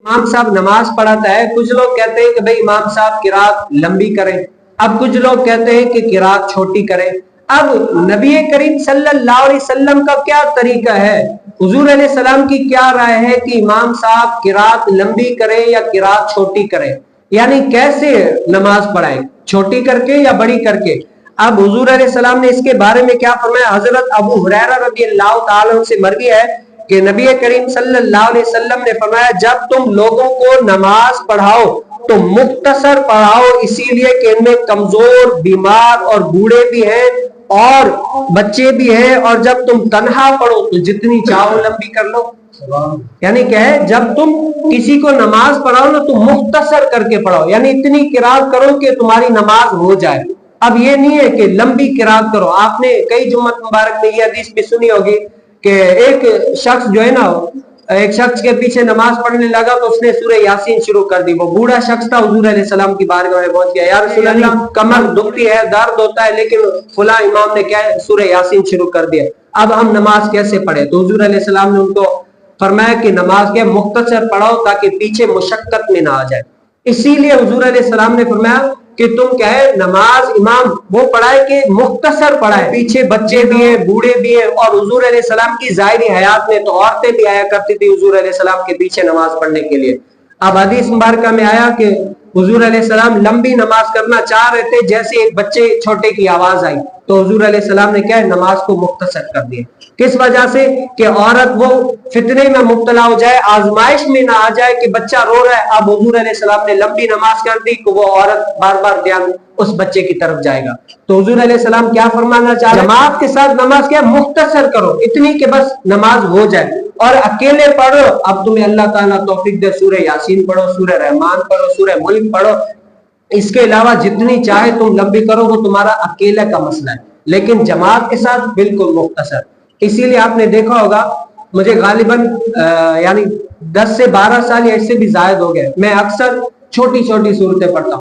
इमाम साहब नमाज पढ़ाता है, कुछ लोग कहते हैं कि भाई इमाम साहब किरात लंबी करें, अब कुछ लोग कहते हैं कि किरात छोटी करें। अब नबी करीम सल्लल्लाहु अलैहि वसल्लम का क्या तरीका है, हुजूर अलैहि सलाम की क्या राय है कि इमाम साहब किरात लंबी करें या किरात छोटी करें, यानी कैसे नमाज पढ़ाएं, छोटी करके या बड़ी करके। अब हुजूर अलैहि सलाम ने इसके बारे में क्या फरमाया, हजरत अबू हुरैरा रज़ियल्लाहु ताला अन्हु से मरवी है कि नबी करीम सल्लल्लाहु अलैहि वसल्लम ने फरमाया, जब तुम लोगों को नमाज पढ़ाओ तो मुख्तसर पढ़ाओ, इसीलिए कि इनमें कमजोर, बीमार और बूढ़े भी हैं और बच्चे भी हैं, और जब तुम तन्हा पढ़ो तो जितनी चाहो लंबी कर लो। यानी क्या है, जब तुम किसी को नमाज पढ़ाओ ना तो मुख्तसर करके पढ़ाओ, यानी इतनी किरात करो कि तुम्हारी नमाज हो जाए। अब ये नहीं है कि लंबी किरात करो। आपने कई जुम्मत मुबारक में ये हदीस भी सुनी होगी कि एक शख्स जो है ना, एक शख्स के पीछे नमाज पढ़ने लगा तो उसने सूरह यासीन शुरू कर दी। वो बूढ़ा शख्स था, हुजूर अलैहि सलाम की बारगाह में पहुंच गया, या रसूल अल्लाह कमर दुखती है, दर्द होता है, लेकिन फुला इमाम ने क्या है, सूरह यासीन शुरू कर दिया, अब हम नमाज कैसे पढ़े। तो हुजूर अलैहि सलाम ने उनको फरमाया कि नमाज के मुख्तसर पढ़ाओ ताकि पीछे मुशक्कत में ना आ जाए। इसीलिए हुजूर अलैहि सलाम ने फरमाया कि तुम क्या है, नमाज इमाम वो पढ़ाए कि मुख्तसर पढ़ाए, पीछे बच्चे भी हैं, बूढ़े भी हैं। और हुजूर अलैहि सलाम की ज़ाहिरी हयात में तो औरतें भी आया करती थी हुजूर अलैहि सलाम के पीछे नमाज पढ़ने के लिए। अब हदीस मुबारका में आया कि हुजूर अलैहि सलाम लंबी नमाज करना चाह रहे थे, जैसे एक बच्चे छोटे की आवाज आई तो हुजूर अलैहि सलाम ने क्या है, नमाज को मुख्तसर कर दिया। किस वजह से कि औरत वो फितने में मुब्तला हो जाए, आजमाइश में ना आ जाए कि बच्चा रो रहा है। अब हुजूर अलैहि सलाम ने लंबी नमाज कर दी कि वो औरत बार बार ध्यान उस बच्चे की तरफ जाएगा। तो हुजूर अलैहि सलाम क्या फरमाना चाह रहे हैं, जमात के साथ नमाज क्या मुख्तसर करो, इतनी कि बस नमाज हो जाए, और अकेले पढ़ो। अब तुम्हें अल्लाह ताला तौफीक दे, सूरह यासीन पढ़ो, सूरह रहमान पढ़ो, सूरह मुल्क पढ़ो, इसके अलावा जितनी चाहे तुम लंबी करो, वो तुम्हारा अकेले का मसला है, लेकिन जमात के साथ बिल्कुल मुख्तसर। इसीलिए आपने देखा होगा, मुझे गालिबन यानी 10 से 12 साल या इससे भी ज्यादा हो गए, मैं अक्सर छोटी छोटी सूरतें पढ़ता हूँ।